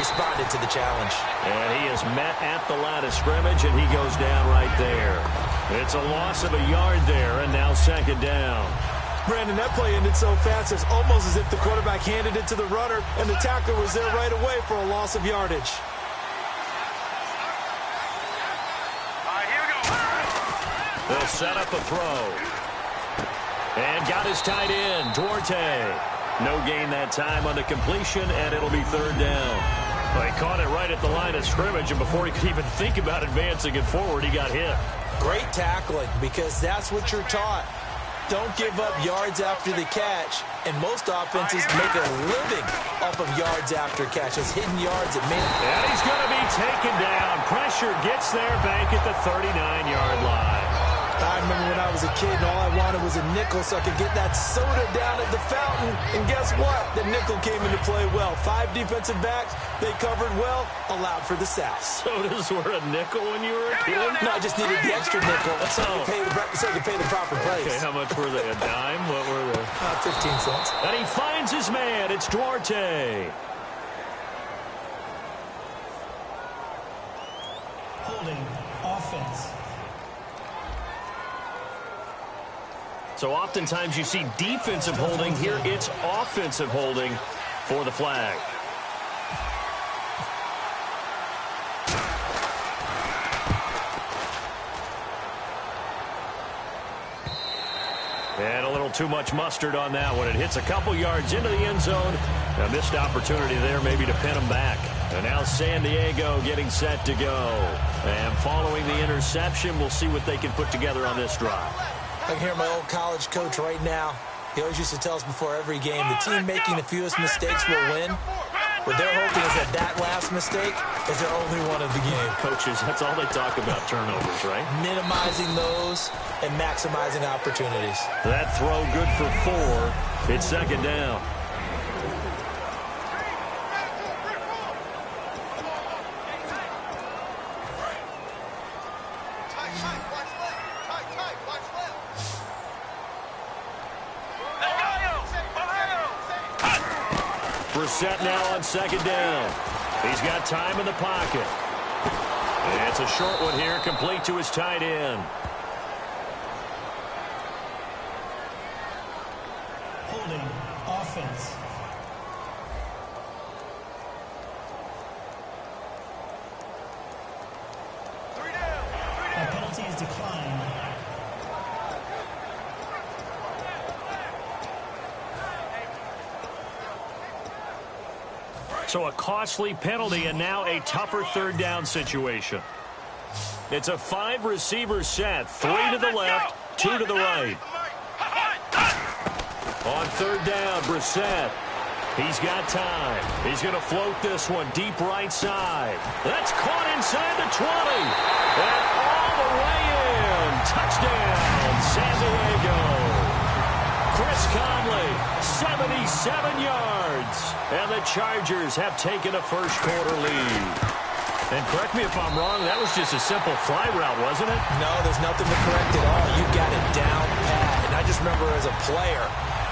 responded to the challenge. And he is met at the line of scrimmage, and he goes down right there. It's a loss of a yard there, and now second down. Brandon, that play ended so fast, it's almost as if the quarterback handed it to the runner, and the tackler was there right away for a loss of yardage. They'll set up a throw. And got his tight end, Duarte. No gain that time on the completion, and it'll be third down. Well, he caught it right at the line of scrimmage, and before he could even think about advancing it forward, he got hit. Great tackling, because that's what you're taught. Don't give up yards after the catch, and most offenses make a living off of yards after catch. Those hidden yards that make. And he's going to be taken down. Pressure gets there back at the 39-yard line. I remember when I was a kid and all I wanted was a nickel so I could get that soda down at the fountain. And guess what? The nickel came into play well. 5 defensive backs, they covered well, allowed for the sack. Sodas were a nickel when you were a kid? No, I just needed the extra nickel so I could pay the proper price. Okay, how much were they? A dime? What were they? 15 cents. And he finds his man. It's Duarte. Holding offense. So oftentimes you see defensive holding. Here it's offensive holding for the flag. And a little too much mustard on that one. It hits a couple yards into the end zone. A missed opportunity there maybe to pin him back. And now San Diego getting set to go. And following the interception, we'll see what they can put together on this drive. I can hear my old college coach right now. He always used to tell us before every game, the team making the fewest mistakes will win. What they're hoping is that last mistake is their only one of the game. Coaches, that's all they talk about, turnovers, right? Minimizing those and maximizing opportunities. That throw good for 4. It's second down. Set now on second down. He's got time in the pocket. And it's a short one here, complete to his tight end. Holding offense. That penalty is declined. So a costly penalty and now a tougher third down situation. It's a 5-receiver set. 3 to the left, 2 to the right. On third down, Brissett. He's got time. He's going to float this one deep right side. That's caught inside the 20. And all the way in. Touchdown, San Diego. Chris Conley, 77 yards. And the Chargers have taken a first-quarter lead. And correct me if I'm wrong, that was just a simple fly route, wasn't it? No, there's nothing to correct at all. You got it down pat. And I just remember as a player,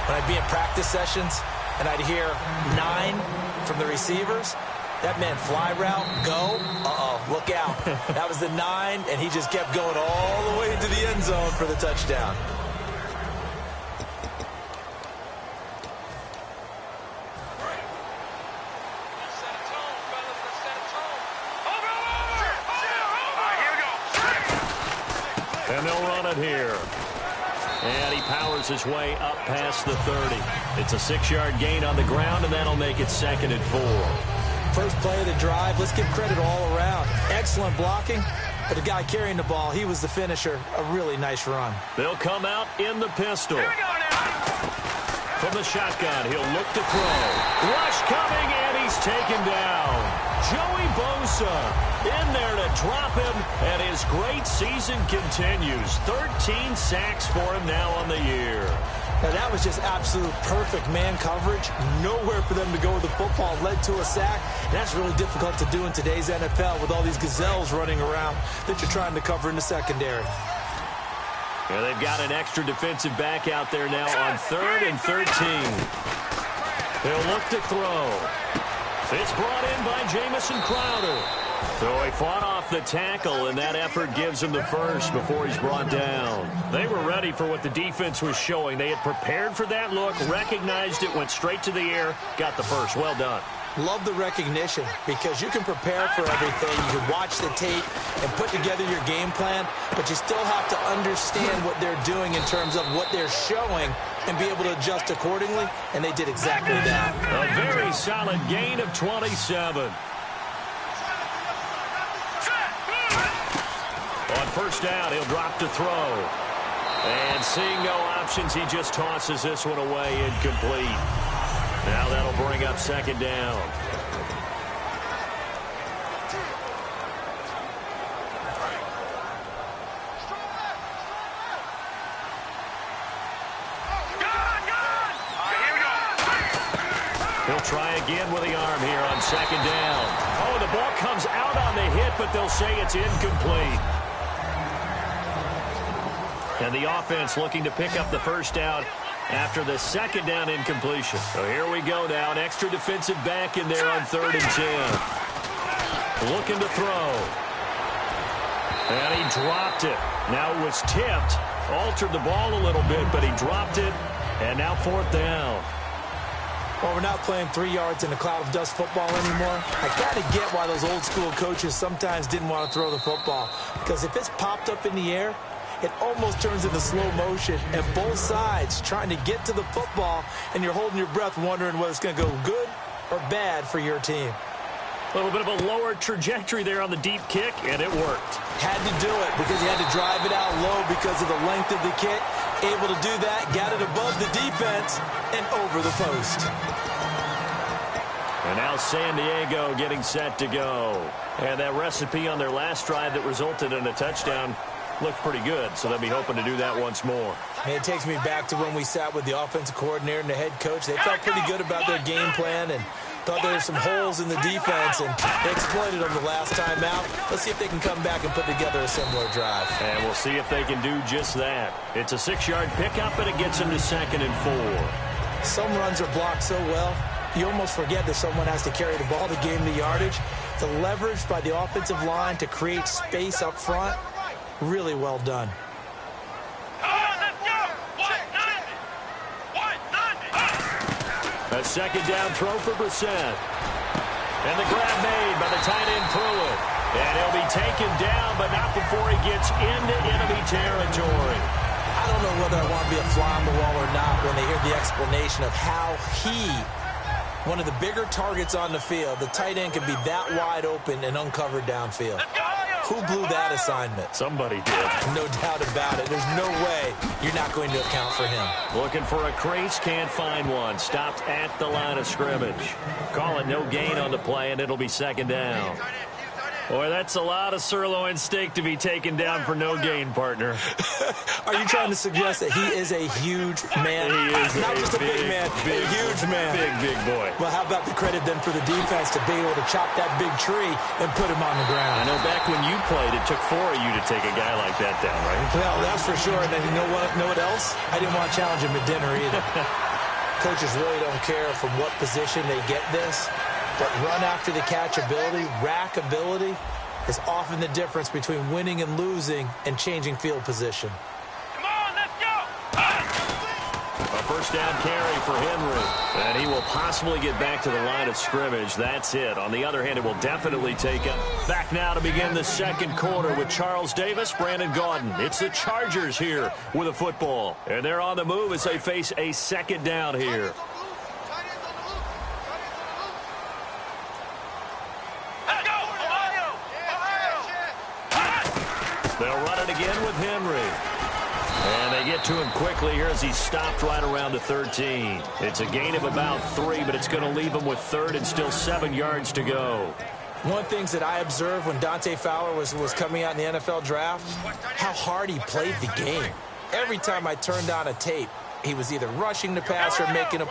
when I'd be in practice sessions, and I'd hear 9 from the receivers, that meant fly route, go, look out. That was the 9, and he just kept going all the way into the end zone for the touchdown. And they'll run it here. And he powers his way up past the 30. It's a 6-yard gain on the ground, and that'll make it 2nd and 4. First play of the drive, let's give credit all around. Excellent blocking, but the guy carrying the ball, he was the finisher. A really nice run. They'll come out in the pistol. From the shotgun, he'll look to throw. Rush coming, and he's taken down. Joey Bosa in there to drop him, and his great season continues. 13 sacks for him now on the year. Now, that was just absolute perfect man coverage. Nowhere for them to go with the football. Led to a sack. And that's really difficult to do in today's NFL with all these gazelles running around that you're trying to cover in the secondary. Yeah, they've got an extra defensive back out there now on 3rd and 13. He'll look to throw. It's brought in by Jamison Crowder. So he fought off the tackle, and that effort gives him the first before he's brought down. They were ready for what the defense was showing. They had prepared for that look, recognized it, went straight to the air, got the first. Well done. Love the recognition because you can prepare for everything. You can watch the tape and put together your game plan, but you still have to understand what they're doing in terms of what they're showing and be able to adjust accordingly, and they did exactly that. A very solid gain of 27. On first down, he'll drop to throw. And seeing no options, he just tosses this one away incomplete. Now that'll bring up second down. He'll try again with the arm here on second down. Oh, the ball comes out on the hit, but they'll say it's incomplete. And the offense looking to pick up the first down after the second down incompletion. So here we go now. An extra defensive back in there on 3rd and 10. Looking to throw. And he dropped it. Now it was tipped. Altered the ball a little bit, but he dropped it. And now 4th down. Well, we're not playing 3 yards in a cloud of dust football anymore. I kind of get why those old school coaches sometimes didn't want to throw the football. Because if it's popped up in the air, it almost turns into slow motion, and both sides trying to get to the football, and you're holding your breath wondering whether it's going to go good or bad for your team. A little bit of a lower trajectory there on the deep kick, and it worked. Had to do it because he had to drive it out low because of the length of the kick. Able to do that, got it above the defense and over the post. And now San Diego getting set to go. And that recipe on their last drive that resulted in a touchdown looked pretty good, so they'll be hoping to do that once more. And it takes me back to when we sat with the offensive coordinator and the head coach. They felt pretty good about their game plan and thought there were some holes in the defense, and they exploited them the last time out. Let's see if they can come back and put together a similar drive. And we'll see if they can do just that. It's a 6-yard pickup, and it gets them to 2nd and 4. Some runs are blocked so well, you almost forget that someone has to carry the ball to gain the yardage. The leverage by the offensive line to create space up front, really well done. A second down throw for Brissett. And the grab made by the tight end Pruitt. And he'll be taken down, but not before he gets into enemy territory. I don't know whether I want to be a fly on the wall or not when they hear the explanation of how he, one of the bigger targets on the field, the tight end can be that wide open and uncovered downfield. Who blew that assignment? Somebody did. No doubt about it. There's no way you're not going to account for him. Looking for a crease, can't find one. Stopped at the line of scrimmage. Call it no gain on the play, and it'll be second down. Boy, that's a lot of sirloin steak to be taken down for no gain, partner. Are you trying to suggest that he is a huge man? He is not just a big man, a huge man. Big boy. Well, how about the credit then for the defense to be able to chop that big tree and put him on the ground? I know back when you played, it took 4 of you to take a guy like that down, right? Well, that's for sure. And then you know what else? I didn't want to challenge him at dinner either. Coaches really don't care from what position they get this. But run after the catch ability, rack ability, is often the difference between winning and losing and changing field position. Come on, let's go! A first down carry for Henry. And he will possibly get back to the line of scrimmage. That's it. On the other hand, it will definitely take up. Back now to begin the second quarter with Charles Davis, Brandon Gaudin. It's the Chargers here with a football. And they're on the move as they face a second down here. They'll run it again with Henry. And they get to him quickly here as he's stopped right around the 13. It's a gain of about 3, but it's going to leave him with 3rd and still 7 yards to go. One of the things that I observed when Dante Fowler was coming out in the NFL draft, how hard he played the game. Every time I turned on a tape, he was either rushing the pass or making a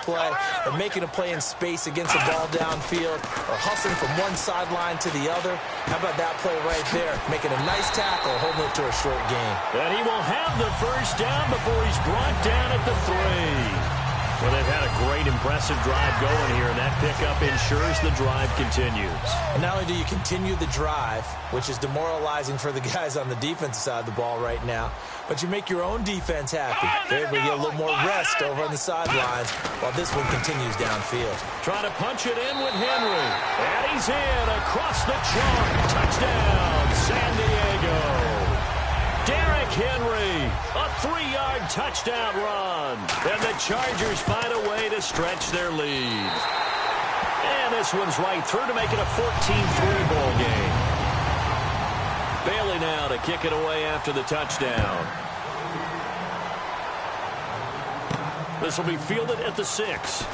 play in space against the ball downfield, or hustling from one sideline to the other. How about that play right there? Making a nice tackle, holding it to a short gain. And he will have the first down before he's brought down at the 3. Well, they've had a great, impressive drive going here, and that pickup ensures the drive continues. And not only do you continue the drive, which is demoralizing for the guys on the defensive side of the ball right now, but you make your own defense happy. They're able to get a little more rest over on the sidelines while this one continues downfield. Trying to punch it in with Henry. And he's in across the chalk. Touchdown, San Diego. Derrick Henry, a 3-yard touchdown run. And the Chargers find a way to stretch their lead. And this one's right through to make it a 14-3 ball game. Bailey now to kick it away after the touchdown. This will be fielded at the 6.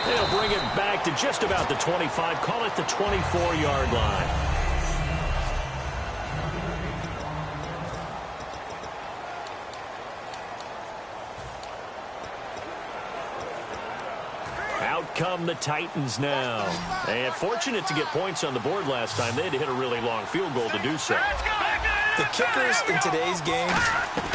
They'll bring it back to just about the 25, call it the 24-yard line. Out come the Titans now. And fortunate to get points on the board last time. They had to hit a really long field goal to do so. The kickers in today's game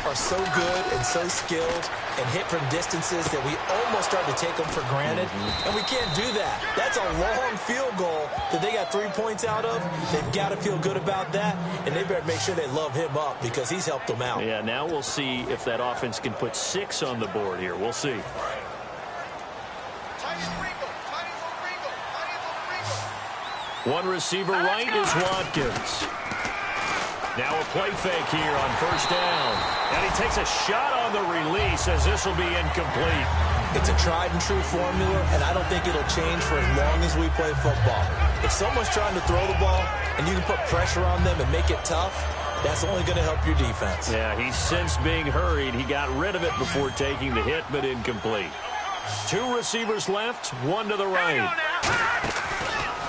are so good and so skilled and hit from distances that we almost start to take them for granted. And we can't do that. That's a long field goal that they got 3 points out of. They've got to feel good about that, and they better make sure they love him up because he's helped them out. Yeah, now we'll see if that offense can put 6 on the board here. We'll see. One receiver right is Watkins. Now a play fake here on first down. And he takes a shot on the release as this will be incomplete. It's a tried and true formula, and I don't think it'll change for as long as we play football. If someone's trying to throw the ball and you can put pressure on them and make it tough, that's only going to help your defense. Yeah, he's since being hurried. He got rid of it before taking the hit, but incomplete. 2 receivers left, 1 to the right.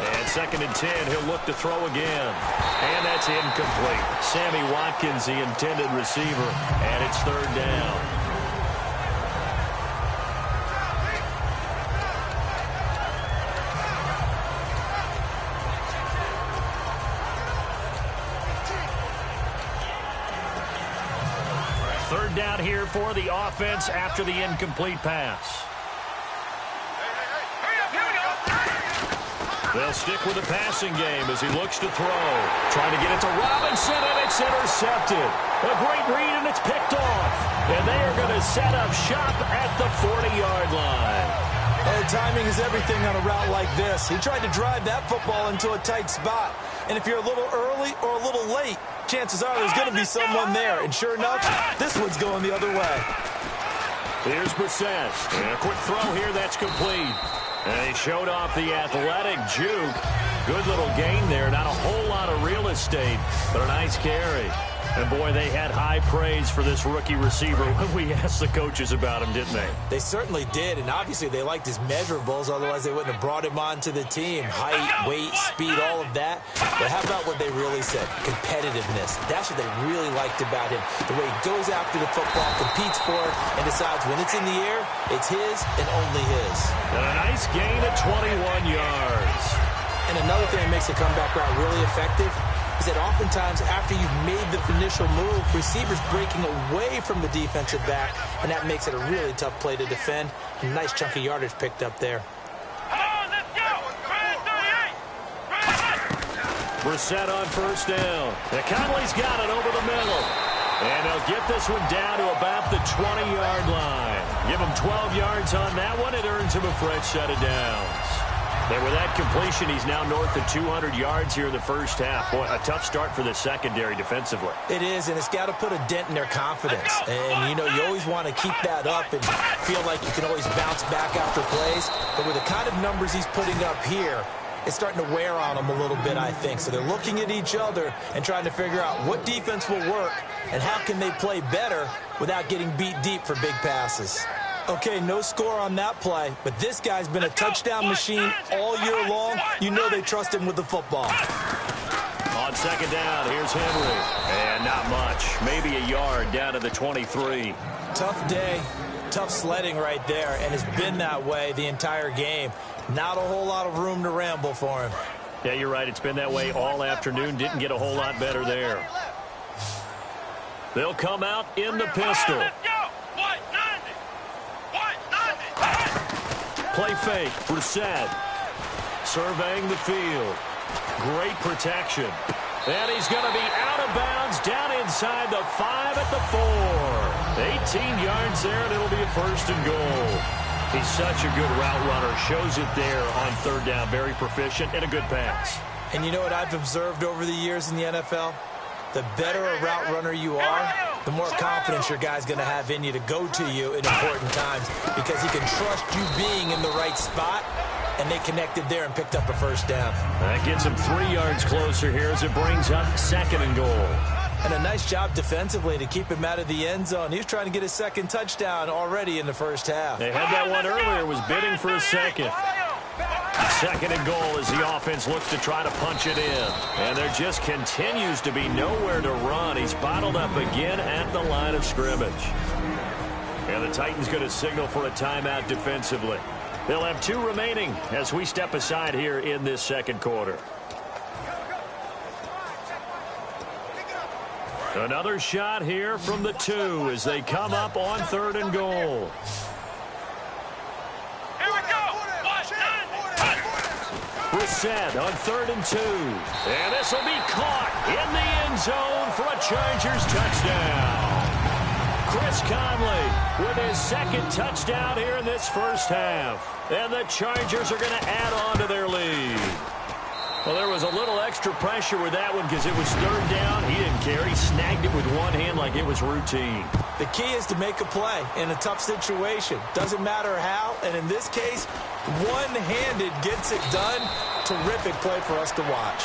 And 2nd and 10, he'll look to throw again. And that's incomplete. Sammy Watkins, the intended receiver, and it's 3rd down. Third down here for the offense after the incomplete pass. They'll stick with the passing game as he looks to throw. Trying to get it to Robinson, and it's intercepted. A great read, and it's picked off. And they are going to set up shop at the 40-yard line. Oh, timing is everything on a route like this. He tried to drive that football into a tight spot. And if you're a little early or a little late, chances are there's going to be someone there. And sure enough, this one's going the other way. Here's Brissett. And a quick throw here that's complete. And he showed off the athletic juke. Good little gain there. Not a whole lot of real estate, but a nice carry. And, boy, they had high praise for this rookie receiver when we asked the coaches about him, didn't they? They certainly did, and obviously they liked his measurables. Otherwise, they wouldn't have brought him onto the team. Height, weight, speed, all of that. But how about what they really said? Competitiveness. That's what they really liked about him. The way he goes after the football, competes for it, and decides when it's in the air, it's his and only his. And a nice gain of 21 yards. And another thing that makes the comeback route really effective is that oftentimes after you've made the initial move, receivers breaking away from the defensive back, and that makes it a really tough play to defend. A nice chunk of yardage picked up there. Come on, let's go! Brissett on first down. And Conley's got it over the middle. And they'll get this one down to about the 20-yard line. Give him 12 yards on that one. It earns him a fresh set of downs. And with that completion, he's now north of 200 yards here in the first half. Boy, a tough start for the secondary defensively. It is, and it's got to put a dent in their confidence. And, you know, you always want to keep that up and feel like you can always bounce back after plays. But with the kind of numbers he's putting up here, it's starting to wear on them a little bit, I think. So they're looking at each other and trying to figure out what defense will work and how can they play better without getting beat deep for big passes. Okay, no score on that play, but this guy's been a touchdown machine all year long. You know they trust him with the football. On second down, here's Henry. And not much. Maybe a yard down to the 23. Tough day, tough sledding right there, and it's been that way the entire game. Not a whole lot of room to ramble for him. Yeah, you're right. It's been that way all afternoon. Didn't get a whole lot better there. They'll come out in the pistol. Play fake. Brissett surveying the field. Great protection. And he's going to be out of bounds down inside the 5 at the 4. 18 yards there, and it'll be a 1st and goal. He's such a good route runner. Shows it there on 3rd down. Very proficient and a good pass. And you know what I've observed over the years in the NFL? The better a route runner you are, the more confidence your guy's going to have in you to go to you in important times because he can trust you being in the right spot, and they connected there and picked up a 1st down. That gets him 3 yards closer here as it brings up 2nd and goal. And a nice job defensively to keep him out of the end zone. He was trying to get his 2nd touchdown already in the 1st half. They had that one earlier, was bidding for a 2nd. 2nd and goal as the offense looks to try to punch it in. And there just continues to be nowhere to run. He's bottled up again at the line of scrimmage. And the Titans going to signal for a timeout defensively. They'll have 2 remaining as we step aside here in this 2nd quarter. Another shot here from the 2 as they come up on 3rd and goal. Here we go. Brissett on 3rd and 2. And this will be caught in the end zone for a Chargers touchdown. Chris Conley with his 2nd touchdown here in this 1st half. And the Chargers are going to add on to their lead. Well, there was a little extra pressure with that one because it was 3rd down. He didn't care. He snagged it with one hand like it was routine. The key is to make a play in a tough situation. Doesn't matter how, and in this case, one-handed gets it done. Terrific play for us to watch.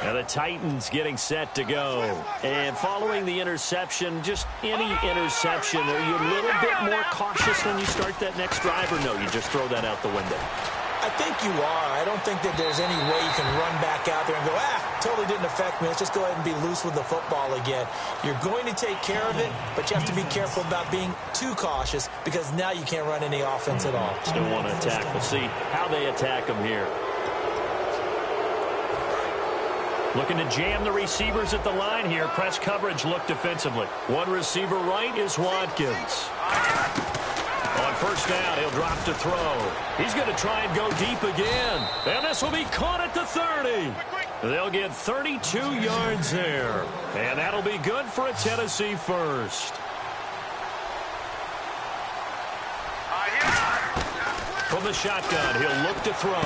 Now the Titans getting set to go. And following the interception, just any interception, are you a little bit more cautious when you start that next drive, or no, you just throw that out the window? I think you are. I don't think that there's any way you can run back out there and go, totally didn't affect me. Let's just go ahead and be loose with the football again. You're going to take care of it, but you have to be careful about being too cautious because now you can't run any offense at all. Still want to attack. We'll see how they attack them here. Looking to jam the receivers at the line here. Press coverage look defensively. One receiver right is Watkins. On 1st down, he'll drop to throw. He's going to try and go deep again. And this will be caught at the 30. They'll get 32 yards there. And that'll be good for a Tennessee 1st. From the shotgun, he'll look to throw.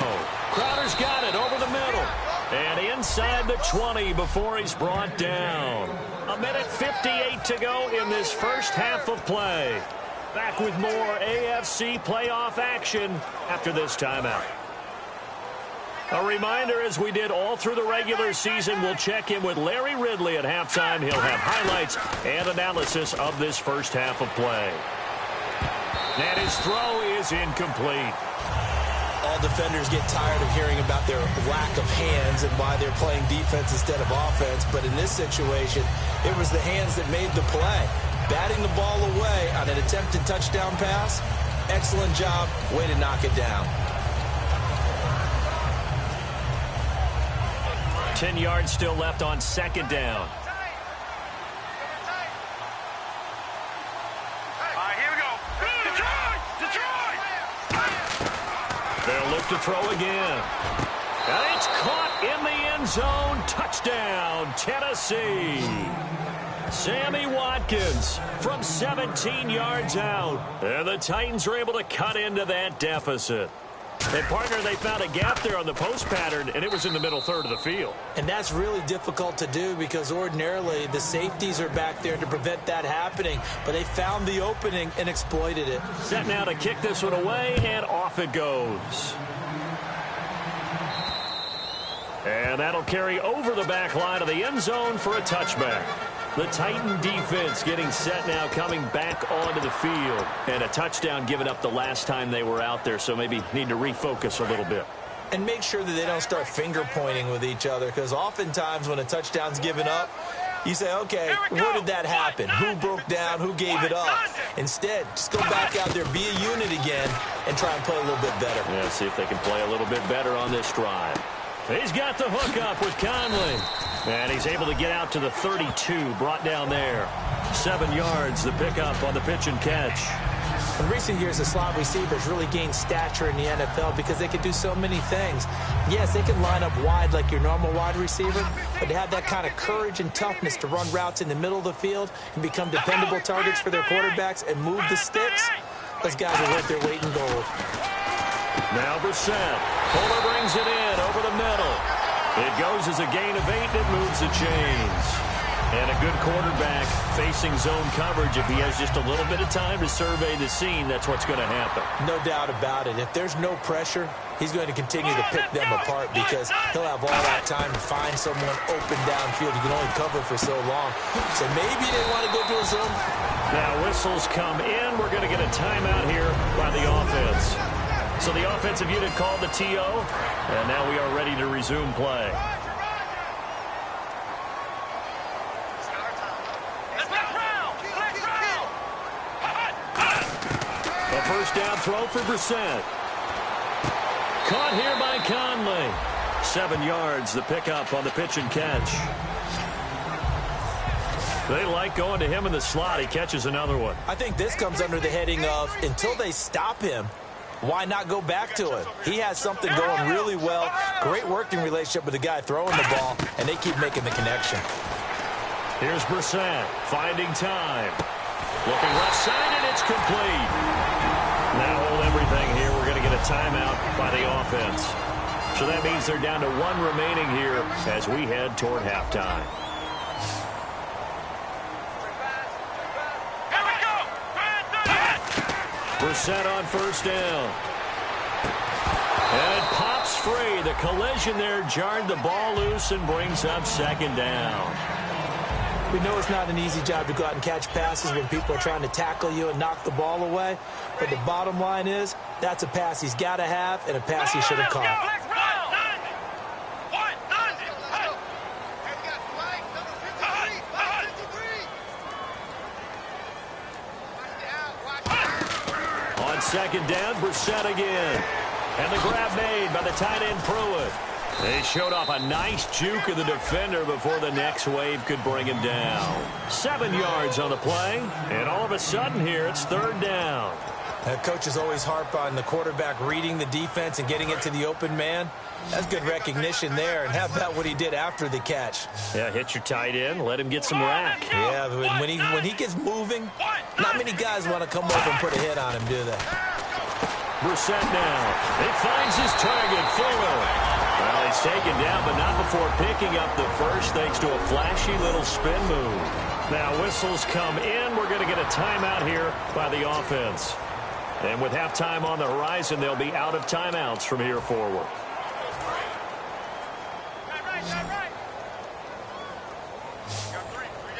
Crowder's got it over the middle. And inside the 20 before he's brought down. 1:58 to go in this 1st half of play. Back with more AFC playoff action after this timeout. A reminder, as we did all through the regular season, we'll check in with Larry Ridley at halftime. He'll have highlights and analysis of this 1st half of play. And his throw is incomplete. All defenders get tired of hearing about their lack of hands and why they're playing defense instead of offense. But in this situation, it was the hands that made the play. Batting the ball away on an attempted touchdown pass. Excellent job. Way to knock it down. 10 yards still left on 2nd down. They'll look to throw again. And it's caught in the end zone. Touchdown, Tennessee. Sammy Watkins from 17 yards out. And the Titans are able to cut into that deficit. And, partner, they found a gap there on the post pattern, and it was in the middle 3rd of the field. And that's really difficult to do because ordinarily the safeties are back there to prevent that happening. But they found the opening and exploited it. Set now to kick this one away, and off it goes. And that'll carry over the back line of the end zone for a touchback. The Titan defense getting set now, coming back onto the field. And a touchdown given up the last time they were out there, so maybe need to refocus a little bit. And make sure that they don't start finger pointing with each other, because oftentimes when a touchdown's given up, You say, okay, where did that happen? Who broke down? Who gave it up? Instead, just go back out there, be a unit again, and try and play a little bit better. Yeah, see if they can play a little bit better on this drive. He's got the hookup with Conley. And he's able to get out to the 32, brought down there. 7 yards, the pickup on the pitch and catch. In recent years, the slot receivers really gained stature in the NFL because they can do so many things. Yes, they can line up wide like your normal wide receiver, but to have that kind of courage and toughness to run routes in the middle of the field and become dependable targets for their quarterbacks and move the sticks, those guys are worth their weight in gold. Now Brissett. Fuller brings it in over the middle. It goes as a gain of 8, and it moves the chains. And a good quarterback facing zone coverage. If he has just a little bit of time to survey the scene, that's what's going to happen. No doubt about it. If there's no pressure, he's going to continue to pick them apart because he'll have all that time to find someone open downfield. You can only cover for so long. So maybe they want to go to a zone. Now whistles come in. We're going to get a timeout here by the offense. So the offensive unit called the TO, and now we are ready to resume play. A first down throw for Brissett. Caught here by Conley. 7 yards, the pickup on the pitch and catch. They like going to him in the slot. He catches another one. I think this comes under the heading of until they stop him, why not go back to him? He has something going really well. Great working relationship with the guy throwing the ball, and they keep making the connection. Here's Brissett finding time. Looking left side, and it's complete. Now hold everything here. We're going to get a timeout by the offense. So that means they're down to 1 remaining here as we head toward halftime. Brissett on first down. And it pops free. The collision there jarred the ball loose and brings up second down. We know it's not an easy job to go out and catch passes when people are trying to tackle you and knock the ball away. But the bottom line is that's a pass he's got to have and a pass he should have caught. Second down, Brissett again. And the grab made by the tight end Pruitt. They showed off a nice juke of the defender before the next wave could bring him down. 7 yards on the play. And all of a sudden here, it's third down. Coaches always harp on the quarterback reading the defense and getting it to the open man. That's good recognition there. And how about what he did after the catch? Yeah, hit your tight end, let him get some rack. Yeah, but when he gets moving, not many guys want to come over and put a hit on him, do they? Brissett now. He finds his target, Fuller. Well, he's taken down, but not before picking up the first thanks to a flashy little spin move. Now whistles come in. We're going to get a timeout here by the offense. And with halftime on the horizon, they'll be out of timeouts from here forward.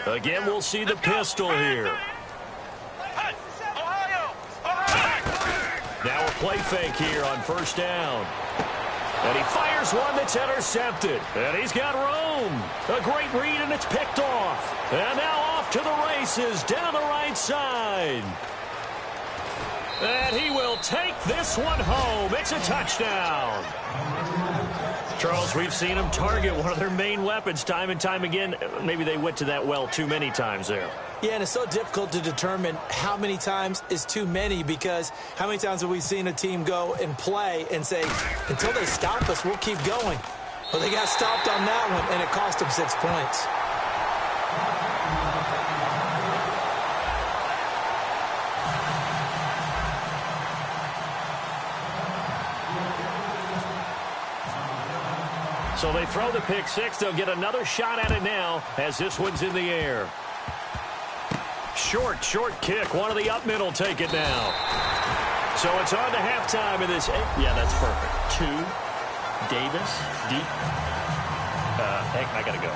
Again, we'll see the pistol here. Now a play fake here on first down. And he fires one that's intercepted. And he's got room. A great read, and it's picked off. And now off to the races down the right side. And he will take this one home. It's a touchdown. Charles, we've seen them target one of their main weapons time and time again. Maybe they went to that well too many times there. Yeah, and it's so difficult to determine how many times is too many because how many times have we seen a team go and play and say, until they stop us, we'll keep going. Well, they got stopped on that one, and it cost them 6 points. So they throw the pick six. They'll get another shot at it now as this one's in the air. Short kick. One of the up middle take it now. So it's on to halftime in this. Yeah, that's perfect. 2, Davis, deep. I got to go.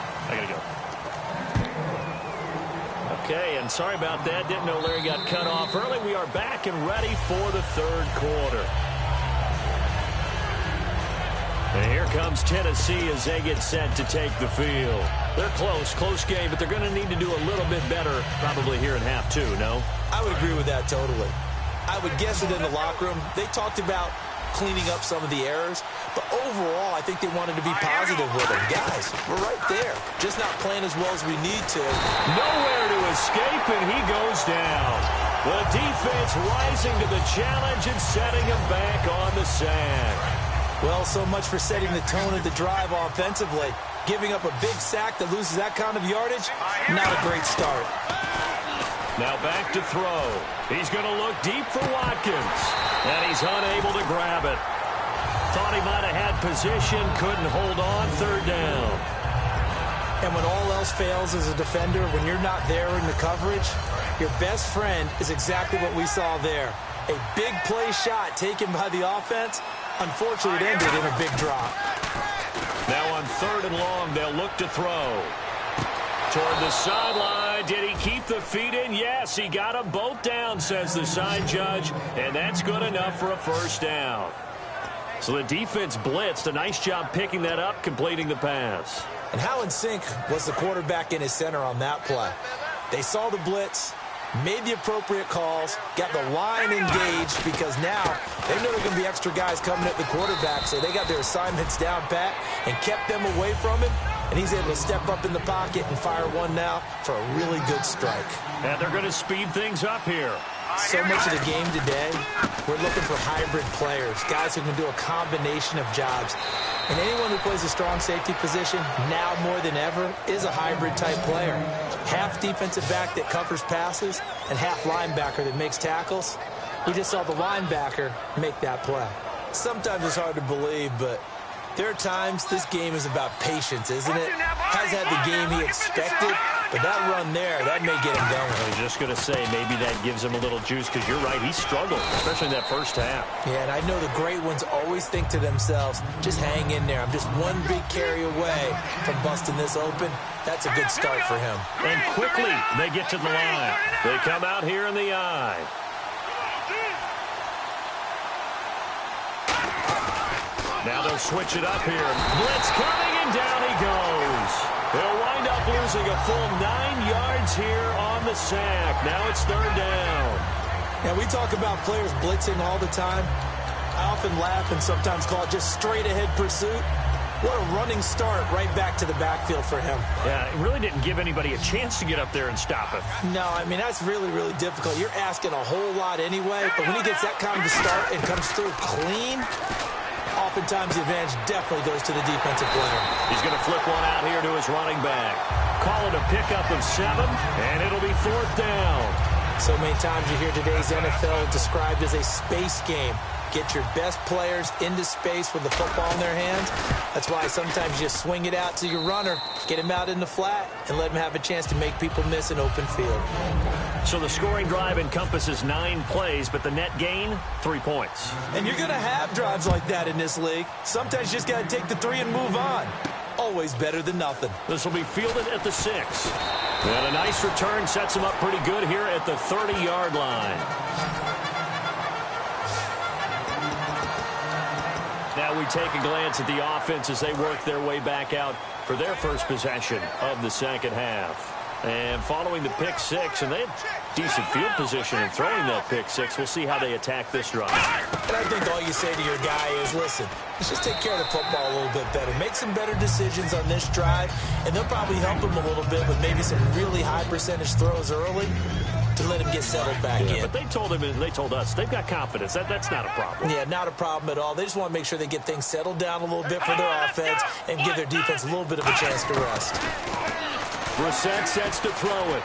Okay, and sorry about that. Didn't know Larry got cut off early. We are back and ready for the third quarter. And here comes Tennessee as they get set to take the field. They're close game, but they're going to need to do a little bit better probably here in half two, no? I would agree with that totally. I would guess that in the locker room, they talked about cleaning up some of the errors, but overall, I think they wanted to be positive with them. Guys, we're right there, just not playing as well as we need to. Nowhere to escape, and he goes down. The defense rising to the challenge and setting him back on the sack. Well, so much for setting the tone of the drive offensively. Giving up a big sack that loses that kind of yardage, not a great start. Now back to throw. He's going to look deep for Watkins, and he's unable to grab it. Thought he might have had position, couldn't hold on, third down. And when all else fails as a defender, when you're not there in the coverage, your best friend is exactly what we saw there. A big play shot taken by the offense. Unfortunately, it ended in a big drop. Now on third and long, they'll look to throw. Toward the sideline. Did he keep the feet in? Yes, he got them both down, says the side judge, and that's good enough for a first down. So the defense blitzed. A nice job picking that up, completing the pass. And how in sync was the quarterback in his center on that play? They saw the blitz, made the appropriate calls, got the line engaged because now they know there are going to be extra guys coming at the quarterback, so they got their assignments down pat and kept them away from him, and he's able to step up in the pocket and fire one now for a really good strike. And they're going to speed things up here. So much of the game today, we're looking for hybrid players, guys who can do a combination of jobs. And anyone who plays a strong safety position, now more than ever, is a hybrid-type player. Half defensive back that covers passes and half linebacker that makes tackles. We just saw the linebacker make that play. Sometimes it's hard to believe, but there are times this game is about patience, isn't it? Has had the game he expected, but that run there, that may get him going. I was just going to say, maybe that gives him a little juice, because you're right, he struggled, especially in that first half. Yeah, and I know the great ones always think to themselves, just hang in there. I'm just one big carry away from busting this open. That's a good start for him. And quickly, they get to the line. They come out here in the eye. Now they'll switch it up here. Blitz coming, and down he goes. They'll wind up losing a full 9 yards here on the sack. Now it's third down. Now, we talk about players blitzing all the time. I often laugh and sometimes call it just straight-ahead pursuit. What a running start right back to the backfield for him. Yeah, it really didn't give anybody a chance to get up there and stop it. No, I mean, that's really, really difficult. You're asking a whole lot anyway, but when he gets that kind of a start and comes through clean, oftentimes the advantage definitely goes to the defensive player. He's going to flip one out here to his running back. Call it a pickup of 7, and it'll be fourth down. So many times you hear today's NFL described as a space game. Get your best players into space with the football in their hands. That's why sometimes you just swing it out to your runner, get him out in the flat, and let him have a chance to make people miss an open field. So the scoring drive encompasses 9 plays, but the net gain, 3 points. And you're going to have drives like that in this league. Sometimes you just got to take the 3 and move on. Always better than nothing. This will be fielded at the 6. And a nice return sets him up pretty good here at the 30-yard line. Now we take a glance at the offense as they work their way back out for their first possession of the second half. And following the pick 6, and they had decent field position in throwing that pick 6. We'll see how they attack this drive. And I think all you say to your guy is, listen, let's just take care of the football a little bit better. Make some better decisions on this drive, and they'll probably help him a little bit with maybe some really high percentage throws early to let him get settled back in. But they told him and they told us they've got confidence. That's not a problem. Yeah, not a problem at all. They just want to make sure they get things settled down a little bit for their offense and give their defense a little bit of a chance to rest. Brissett sets to throw it.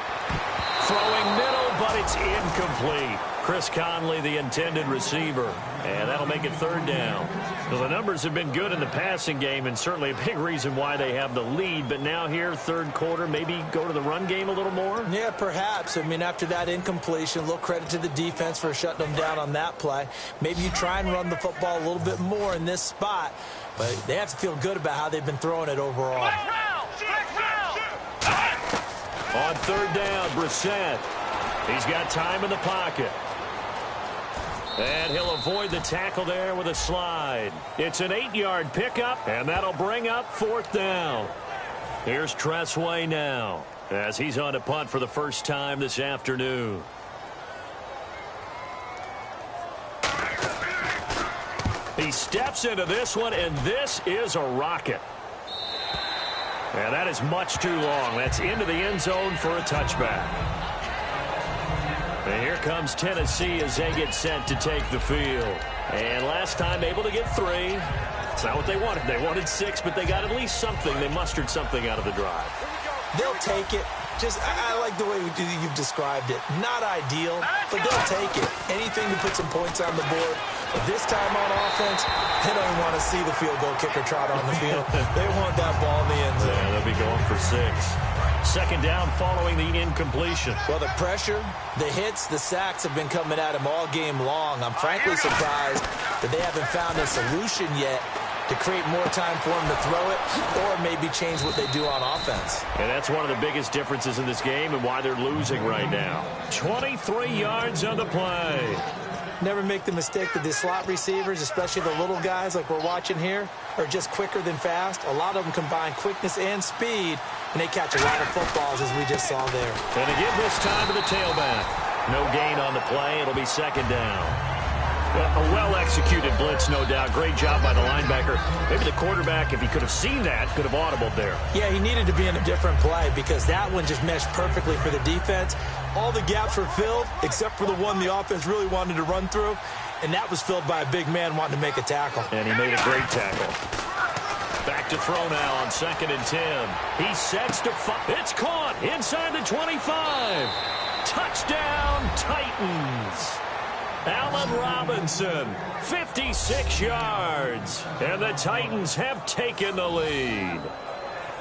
Throwing middle, but it's incomplete. Chris Conley, the intended receiver. And that'll make it third down. Well, the numbers have been good in the passing game, and certainly a big reason why they have the lead. But now here, third quarter, maybe go to the run game a little more? Yeah, perhaps. I mean, after that incompletion, a little credit to the defense for shutting them down on that play. Maybe you try and run the football a little bit more in this spot. But they have to feel good about how they've been throwing it overall. On third down, Brissett. He's got time in the pocket. And he'll avoid the tackle there with a slide. It's an 8-yard pickup, and that'll bring up 4th down. Here's Tressway now, as he's on to punt for the first time this afternoon. He steps into this one, and this is a rocket. And that is much too long. That's into the end zone for a touchback. And here comes Tennessee as they get set to take the field. And last time able to get 3. It's not what they wanted. They wanted 6, but they got at least something. They mustered something out of the drive. They'll take it. I like the way you've described it. Not ideal, but they'll take it. Anything to put some points on the board. But this time on offense, they don't want to see the field goal kicker trot on the field. They want that ball in the end zone. Yeah, they'll be going for 6. 2nd down following the incompletion. Well, the pressure, the hits, the sacks have been coming at him all game long. I'm frankly surprised that they haven't found a solution yet to create more time for him to throw it or maybe change what they do on offense. And that's one of the biggest differences in this game and why they're losing right now. 23 yards on the play. Never make the mistake that the slot receivers, especially the little guys like we're watching here, are just quicker than fast. A lot of them combine quickness and speed, and they catch a lot of footballs, as we just saw there. And to give this time to the tailback. No gain on the play. It'll be 2nd down. A well-executed blitz, no doubt. Great job by the linebacker. Maybe the quarterback, if he could have seen that, could have audibled there. Yeah, he needed to be in a different play because that one just meshed perfectly for the defense. All the gaps were filled except for the one the offense really wanted to run through, and that was filled by a big man wanting to make a tackle. And he made a great tackle. Back to throw now on 2nd and 10. He sets to it's caught inside the 25. Touchdown, Titans. Allen Robinson, 56 yards. And the Titans have taken the lead.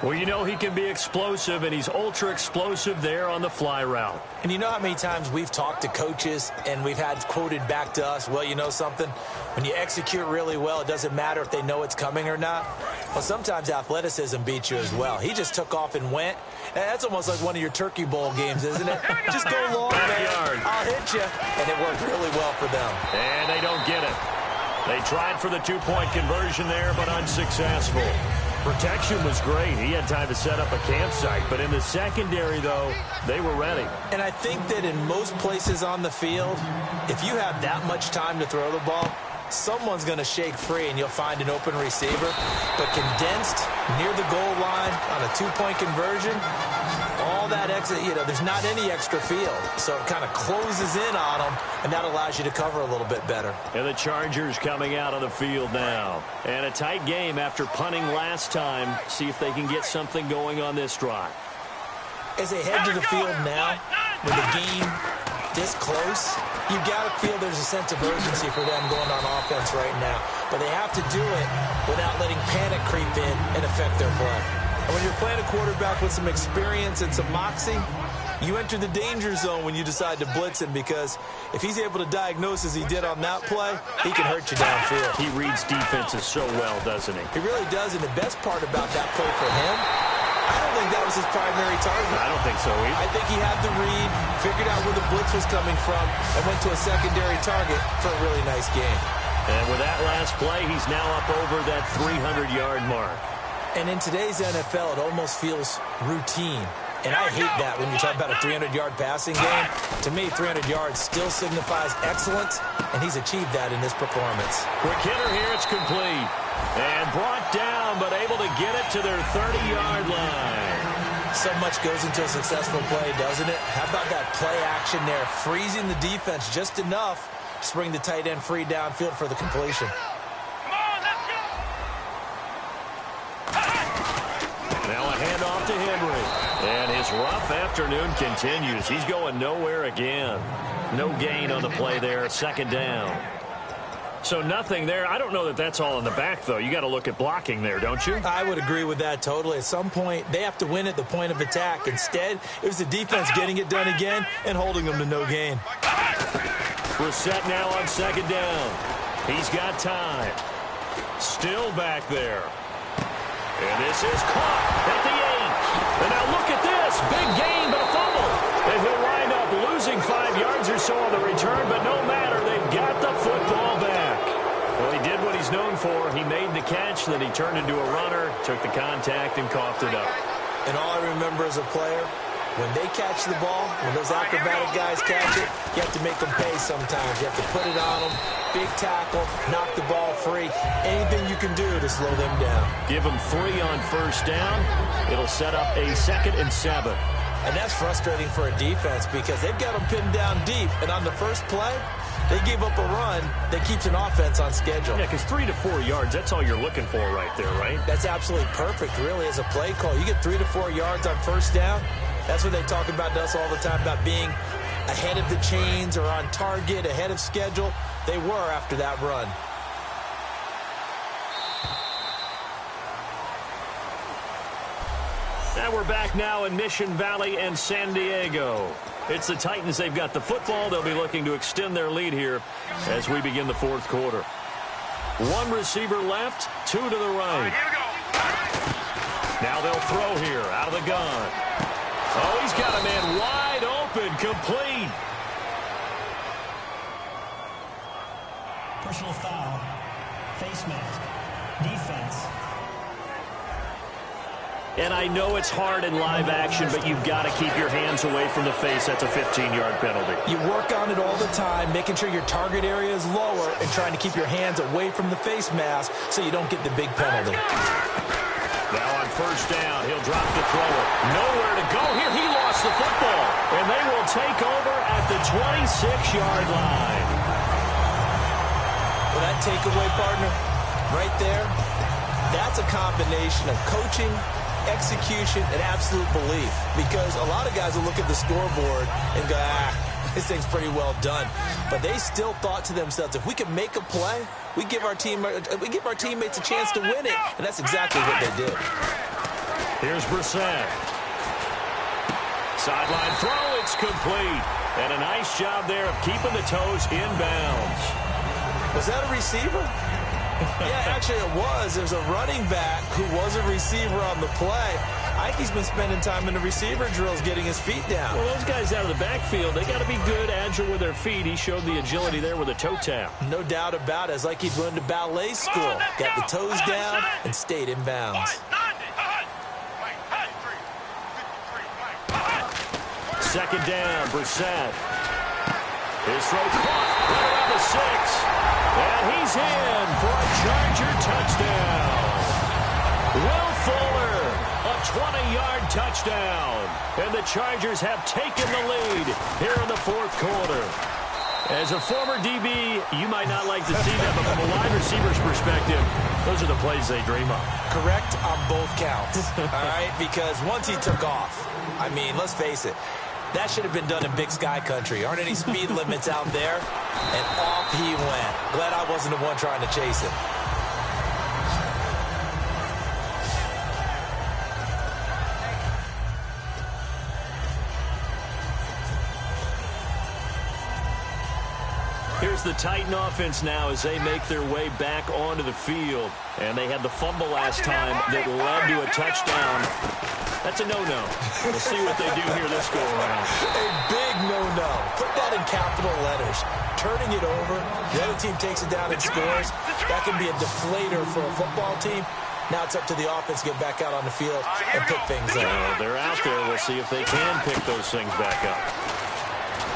Well, you know he can be explosive, and he's ultra-explosive there on the fly route. And you know how many times we've talked to coaches and we've had quoted back to us, well, you know something? When you execute really well, it doesn't matter if they know it's coming or not. Well, sometimes athleticism beats you as well. He just took off and went. And that's almost like one of your Turkey Bowl games, isn't it? Just go long, man. I'll hit you. And it worked really well for them. And they don't get it. They tried for the 2-point conversion there, but unsuccessful. Protection was great. He had time to set up a campsite. But in the secondary, though, they were ready. And I think that in most places on the field, if you have that much time to throw the ball, someone's going to shake free and you'll find an open receiver. But condensed near the goal line on a 2-point conversion, all that extra, there's not any extra field. So it kind of closes in on them, and that allows you to cover a little bit better. And the Chargers coming out on the field now. And a tight game after punting last time. See if they can get something going on this drive. As they head to the field now, with the game this close, you've got to feel there's a sense of urgency for them going on offense right now. But they have to do it without letting panic creep in and affect their play. And when you're playing a quarterback with some experience and some moxie, you enter the danger zone when you decide to blitz him, because if he's able to diagnose as he did on that play, he can hurt you downfield. He reads defenses so well, doesn't he? He really does, and the best part about that play for him, I don't think that was his primary target. I don't think so either. I think he had the read, figured out where the blitz was coming from, and went to a secondary target for a really nice game. And with that last play, he's now up over that 300-yard mark. And in today's NFL, it almost feels routine. And I hate that when you talk about a 300-yard passing game. To me, 300 yards still signifies excellence, and he's achieved that in this performance. Quick hitter here, it's complete. And brought down, but able to get it to their 30-yard line. So much goes into a successful play, doesn't it? How about that play action there, freezing the defense just enough to bring the tight end free downfield for the completion. Now a handoff to Henry. And his rough afternoon continues. He's going nowhere again. No gain on the play there. 2nd down. So nothing there. I don't know that that's all in the back, though. You got to look at blocking there, don't you? I would agree with that totally. At some point, they have to win at the point of attack. Instead, it was the defense getting it done again and holding them to no gain. We're set now on 2nd down. He's got time. Still back there. And this is caught at the 8. And now look at this. Big gain, but a fumble. And he'll wind up losing 5 yards or so on the return, but no matter. They've got the football. he's known for. He made the catch, then he turned into a runner, took the contact, and coughed it up. And all I remember as a player, when they catch the ball, when those acrobatic guys catch it, you have to make them pay sometimes. You have to put it on them, big tackle, knock the ball free. Anything you can do to slow them down. Give them 3 on first down. It'll set up a 2nd and 7. And that's frustrating for a defense because they've got them pinned down deep. And on the first play, they gave up a run that keeps an offense on schedule. Yeah, because 3 to 4 yards, that's all you're looking for right there, right? That's absolutely perfect, really, as a play call. You get 3 to 4 yards on first down. That's what they talk about to us all the time, about being ahead of the chains or on target, ahead of schedule. They were after that run. And we're back now in Mission Valley and San Diego. It's the Titans. They've got the football. They'll be looking to extend their lead here as we begin the 4th quarter. 1 receiver left, 2 to the right. Here we go. Now they'll throw here out of the gun. Oh, he's got a man wide open, complete. Personal foul. Face mask. Defense. And I know it's hard in live action, but you've got to keep your hands away from the face. That's a 15-yard penalty. You work on it all the time, making sure your target area is lower and trying to keep your hands away from the face mask so you don't get the big penalty. Now on first down, he'll drop the thrower. Nowhere to go here. He lost the football. And they will take over at the 26-yard line. Well, that takeaway, partner, right there, that's a combination of coaching, execution, and absolute belief. Because a lot of guys will look at the scoreboard and go, this thing's pretty well done. But they still thought to themselves, if we can make a play, we give our teammates a chance to win it. And that's exactly what they did. Here's Brissett. Sideline throw, it's complete. And a nice job there of keeping the toes in bounds. Was that a receiver? Yeah, actually it was. There's a running back who was a receiver on the play. Ike's been spending time in the receiver drills getting his feet down. Well, those guys out of the backfield, they got to be good, agile with their feet. He showed the agility there with a toe tap. No doubt about it. It's like he'd went to ballet school. Got the toes down and stayed in bounds. 2nd down, Brissett. His throw caught right around the 6. And he's in for a Charger touchdown. Will Fuller, a 20-yard touchdown. And the Chargers have taken the lead here in the 4th quarter. As a former DB, you might not like to see that, but from a wide receiver's perspective, those are the plays they dream of. Correct on both counts, all right? Because once he took off, I mean, let's face it, that should have been done in Big Sky country. Aren't any speed limits out there? And off he went. Glad I wasn't the one trying to chase him. Here's the Titan offense now as they make their way back onto the field. And they had the fumble last time that led to a touchdown. That's a no-no. We'll see what they do here this go-around. A big no-no. Put that in capital letters. Turning it over, the other team takes it down and scores. That can be a deflator for a football team. Now it's up to the offense to get back out on the field and pick things up. They're out there. We'll see if they can pick those things back up.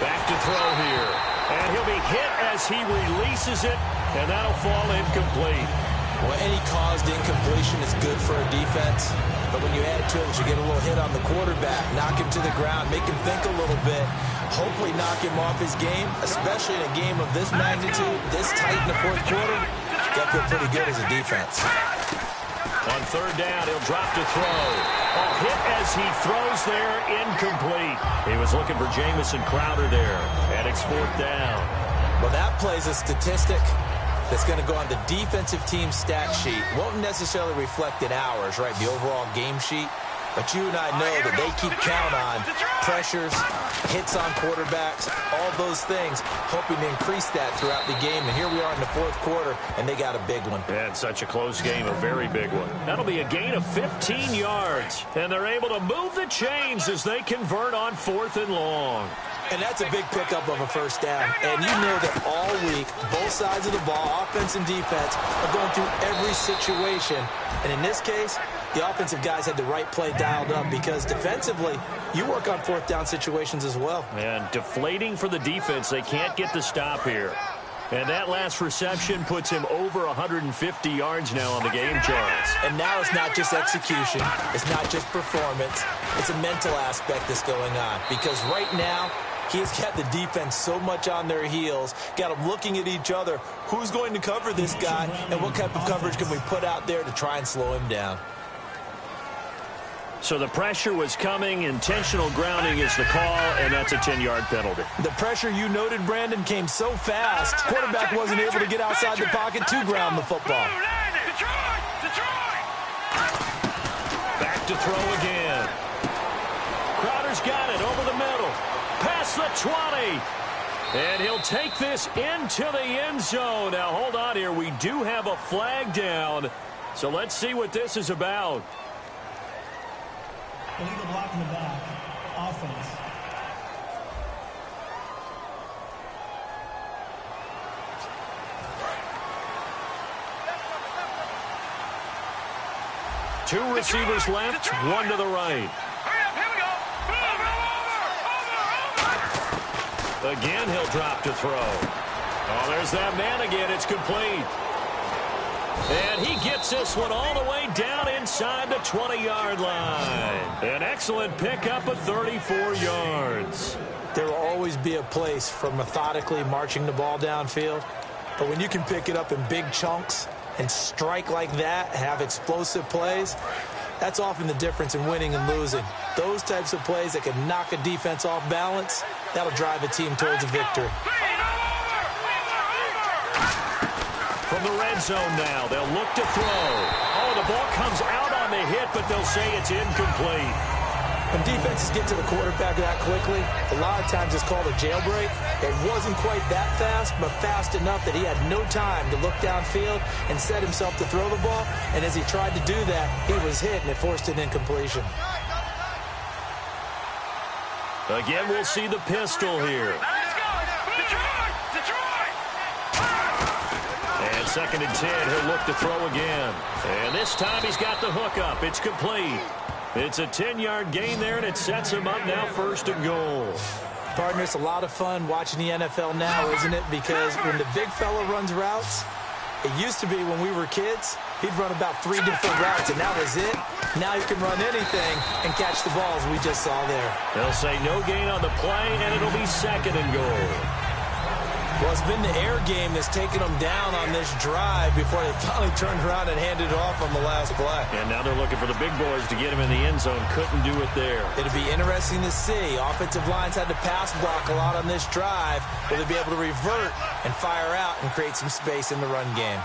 Back to throw here. And he'll be hit as he releases it, and that'll fall incomplete. Well, any caused incompletion is good for a defense. But when you add to it, you get a little hit on the quarterback, knock him to the ground, make him think a little bit, hopefully knock him off his game, especially in a game of this magnitude, this tight in the 4th quarter. Got to feel pretty good as a defense. On 3rd down, he'll drop to throw. A hit as he throws there, incomplete. He was looking for Jamison Crowder there, and it's 4th down. Well, that plays a statistic that's going to go on the defensive team stat sheet. Won't necessarily reflect in ours, right, the overall game sheet. But you and I know that they keep count on pressures, hits on quarterbacks, all those things, hoping to increase that throughout the game. And here we are in the 4th quarter, and they got a big one. And such a close game, a very big one. That'll be a gain of 15 yards. And they're able to move the chains as they convert on 4th and long. And that's a big pickup of a first down. And you know that all week, both sides of the ball, offense and defense, are going through every situation. And in this case, the offensive guys had the right play dialed up because defensively, you work on fourth down situations as well. And deflating for the defense. They can't get the stop here. And that last reception puts him over 150 yards now on the game, Charles. And now it's not just execution. It's not just performance. It's a mental aspect that's going on. Because right now, he's got the defense so much on their heels, got them looking at each other. Who's going to cover this guy, and what type of coverage can we put out there to try and slow him down? So the pressure was coming. Intentional grounding is the call, and that's a 10-yard penalty. The pressure you noted, Brandon, came so fast, quarterback wasn't able to get outside the pocket to ground the football. Back to throw again. Crowder's got it over the middle. Past the 20. And he'll take this into the end zone. Now, hold on here. We do have a flag down. So let's see what this is about. Illegal block in the back. Offense. Two receivers left, one to the right. Again, he'll drop to throw. Oh, there's that man again. It's complete. And he gets this one all the way down inside the 20-yard line. An excellent pickup of 34 yards. There will always be a place for methodically marching the ball downfield. But when you can pick it up in big chunks and strike like that, have explosive plays, that's often the difference in winning and losing. Those types of plays that can knock a defense off balance, that'll drive a team towards a victory. From the red zone now, they'll look to throw. Oh, the ball comes out on the hit, but they'll say it's incomplete. When defenses get to the quarterback that quickly, a lot of times it's called a jailbreak. It wasn't quite that fast, but fast enough that he had no time to look downfield and set himself to throw the ball. And as he tried to do that, he was hit, and it forced an incompletion. Again, we'll see the pistol here. And 2nd and 10, he'll look to throw again. And this time he's got the hook up. It's complete. It's a 10-yard gain there, and it sets him up now 1st and goal. Partner, it's a lot of fun watching the NFL now, isn't it? Because when the big fella runs routes, it used to be when we were kids, he'd run about 3 different routes, and that was it. Now you can run anything and catch the balls we just saw there. They'll say no gain on the play, and it'll be 2nd and goal. Well, it's been the air game that's taken them down on this drive before they finally turned around and handed it off on the last play. And now they're looking for the big boys to get him in the end zone. Couldn't do it there. It'll be interesting to see. Offensive lines had to pass block a lot on this drive. Will they be able to revert and fire out and create some space in the run game?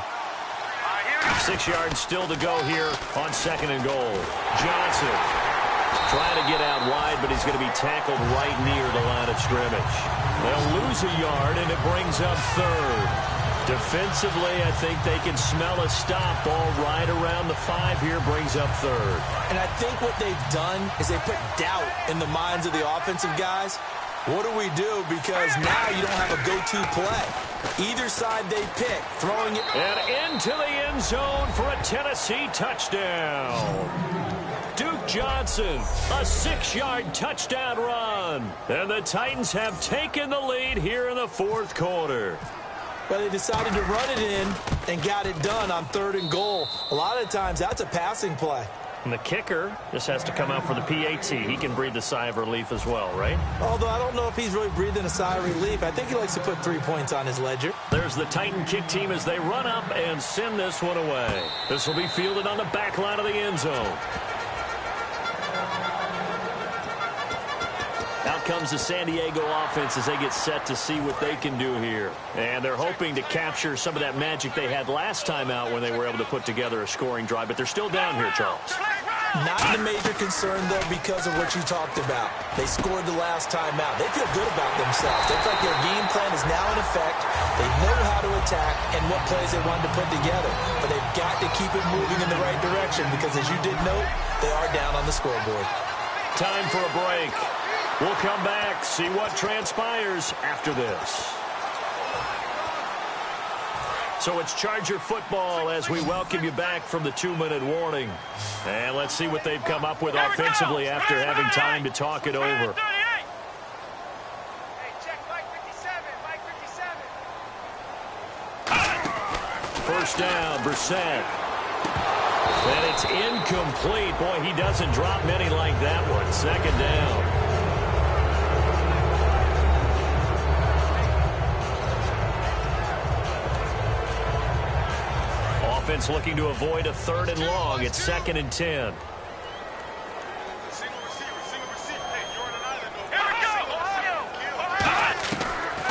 6 yards still to go here on 2nd and goal. Johnson trying to get out wide, but he's going to be tackled right near the line of scrimmage. They'll lose a yard, and it brings up 3rd. Defensively, I think they can smell a stop. Ball right around the 5 here, brings up 3rd. And I think what they've done is they put doubt in the minds of the offensive guys. What do we do? Because now you don't have a go-to play. Either side they pick, throwing it. And into the end zone for a Tennessee touchdown. Duke Johnson, a 6-yard touchdown run. And the Titans have taken the lead here in the 4th quarter. Well, they decided to run it in and got it done on 3rd and goal. A lot of times that's a passing play. And the kicker just has to come out for the PAT. He can breathe a sigh of relief as well, right? Although I don't know if he's really breathing a sigh of relief. I think he likes to put 3 points on his ledger. There's the Titan kick team as they run up and send this one away. This will be fielded on the back line of the end zone. Out comes the San Diego offense as they get set to see what they can do here. And they're hoping to capture some of that magic they had last time out when they were able to put together a scoring drive. But they're still down here, Charles. Not the major concern, though, because of what you talked about. They scored the last time out. They feel good about themselves. They feel like their game plan is now in effect. They know how to attack and what plays they wanted to put together. But they've got to keep it moving in the right direction because, as you did note, they are down on the scoreboard. Time for a break. We'll come back, see what transpires after this. So it's Charger football as we welcome you back from the 2-minute warning. And let's see what they've come up with offensively after having time to talk it over. First down, Brissett. And it's incomplete. Boy, he doesn't drop many like that one. Second down. Offense looking to avoid a 3rd and long. It's 2nd and 10.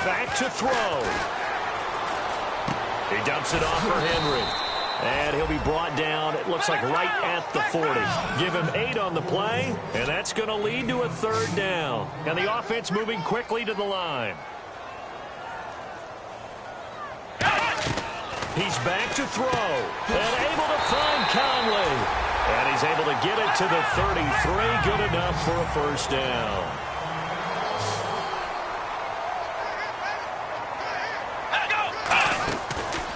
Back to throw. He dumps it off for Henry. And he'll be brought down, it looks like right at the 40. Give him 8 on the play, and that's going to lead to a 3rd down. And the offense moving quickly to the line. He's back to throw, and able to find Conley. And he's able to get it to the 33, good enough for a 1st down.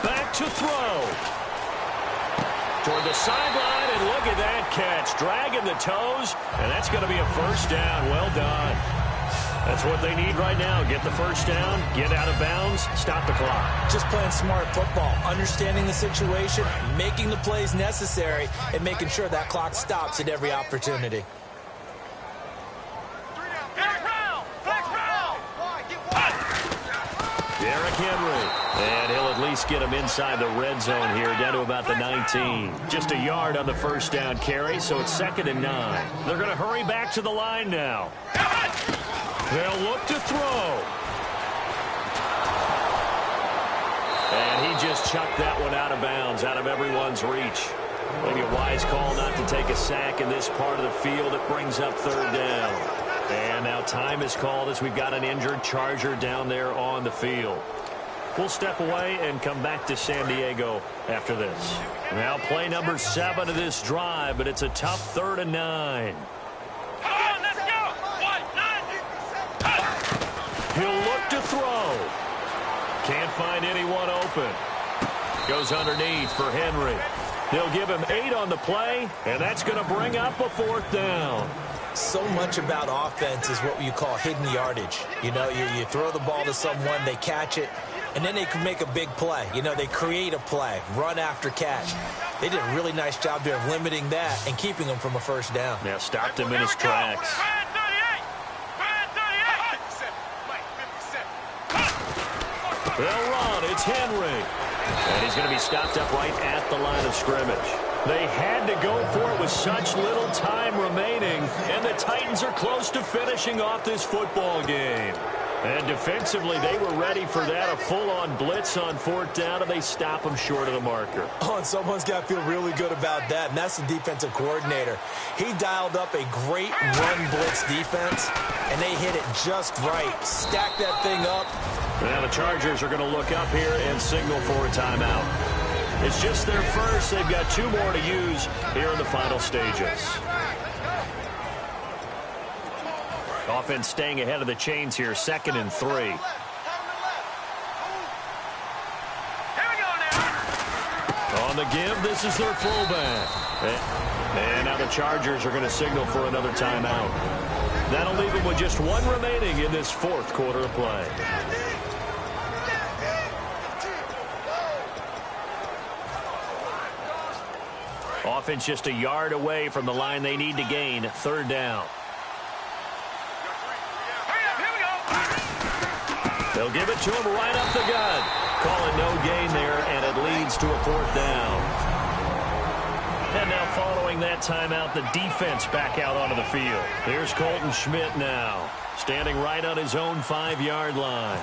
Back to throw. Toward the sideline, and look at that catch. Dragging the toes, and that's going to be a 1st down. Well done. That's what they need right now. Get the 1st down, get out of bounds, stop the clock. Just playing smart football, understanding the situation, making the plays necessary, and making sure that clock stops at every opportunity. Derrick Henry. And he'll at least get him inside the red zone here, down to about the 19. Just a yard on the 1st down carry, so it's 2nd and 9. They're going to hurry back to the line now. They'll look to throw. And he just chucked that one out of bounds, out of everyone's reach. Maybe a wise call not to take a sack in this part of the field. It brings up 3rd down. And now time is called as we've got an injured Charger down there on the field. We'll step away and come back to San Diego after this. Now play number 7 of this drive, but it's a tough 3rd and 9. He'll look to throw. Can't find anyone open. Goes underneath for Henry. They'll give him 8 on the play, and that's going to bring up a 4th down. So much about offense is what you call hidden yardage. You know, you throw the ball to someone, they catch it, and then they can make a big play. You know, they create a play, run after catch. They did a really nice job there of limiting that and keeping him from a 1st down. Now stopped him in his tracks. They'll run. It's Henry. And he's going to be stopped up right at the line of scrimmage. They had to go for it with such little time remaining, and the Titans are close to finishing off this football game. And defensively, they were ready for that, a full-on blitz on 4th down, and they stop them short of the marker. Oh, and someone's got to feel really good about that, and that's the defensive coordinator. He dialed up a great run-blitz defense, and they hit it just right. Stacked that thing up. Now the Chargers are going to look up here and signal for a timeout. It's just their first. They've got 2 more to use here in the final stages. Offense staying ahead of the chains here, 2nd and 3. Here we go now. On the give, this is their fullback. And now the Chargers are going to signal for another timeout. That'll leave them with just 1 remaining in this 4th quarter of play. Offense just a yard away from the line they need to gain. 3rd down. They'll give it to him right up the gut. Calling no gain there, and it leads to a 4th down. And now following that timeout, the defense back out onto the field. Here's Colton Schmidt now, standing right on his own 5-yard line.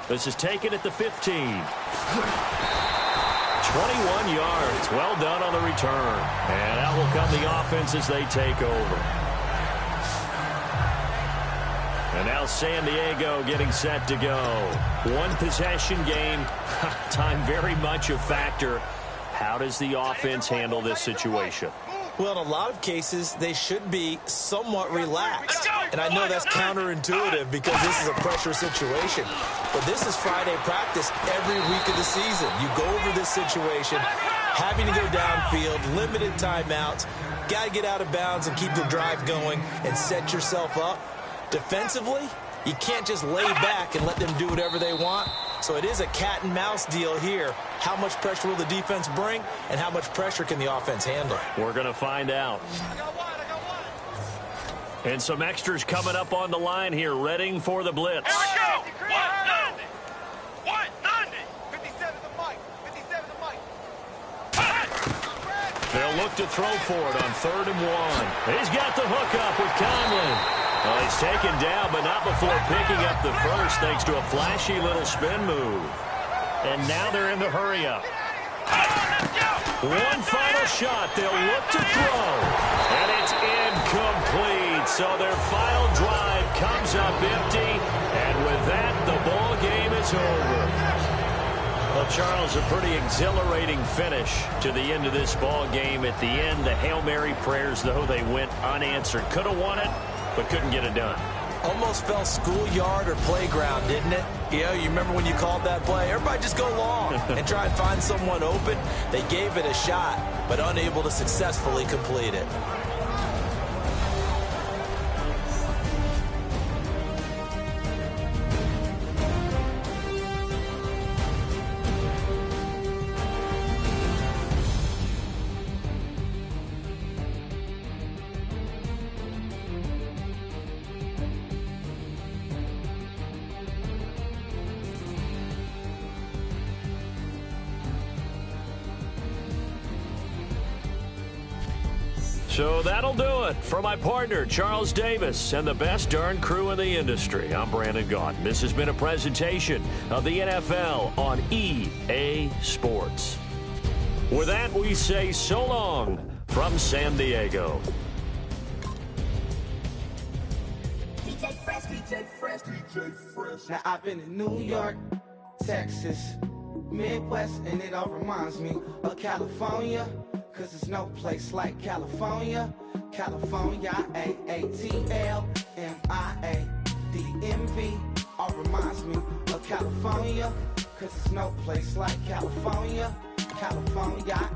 This is taken at the 15. 21 yards. Well done on the return. And out will come the offense as they take over. And now San Diego getting set to go. 1 possession game. Time very much a factor. How does the offense handle this situation? Well, in a lot of cases, they should be somewhat relaxed. And I know that's counterintuitive because this is a pressure situation. But this is Friday practice every week of the season. You go over this situation, having to go downfield, limited timeouts, got to get out of bounds and keep the drive going and set yourself up. Defensively, you can't just lay back and let them do whatever they want. So it is a cat and mouse deal here. How much pressure will the defense bring, and how much pressure can the offense handle? We're going to find out. And some extras coming up on the line here, readying for the blitz. Here we go. 190. 190. 57 the mic. 57 the mic. They'll look to throw for it on 3rd and 1. He's got the hook up with Conley. Well, he's taken down, but not before picking up the first, thanks to a flashy little spin move. And now they're in the hurry-up. One final shot. They'll look to throw. And it's incomplete. So their final drive comes up empty. And with that, the ball game is over. Well, Charles, a pretty exhilarating finish to the end of this ball game. At the end, the Hail Mary prayers, though, they went unanswered. Could have won it, but couldn't get it done. Almost felt schoolyard or playground, didn't it? You know, you remember when you called that play? Everybody just go long and try and find someone open. They gave it a shot, but unable to successfully complete it. So that'll do it for my partner, Charles Davis, and the best darn crew in the industry. I'm Brandon Gaudin. This has been a presentation of the NFL on EA Sports. With that, we say so long from San Diego. DJ Fresh, DJ Fresh, DJ Fresh. Now I've been in New York, Texas, Midwest, and it all reminds me of California. Cause there's no place like California. California, A-A-T-L-M-I-A-D-M-V. All reminds me of California. Cause there's no place like California. California,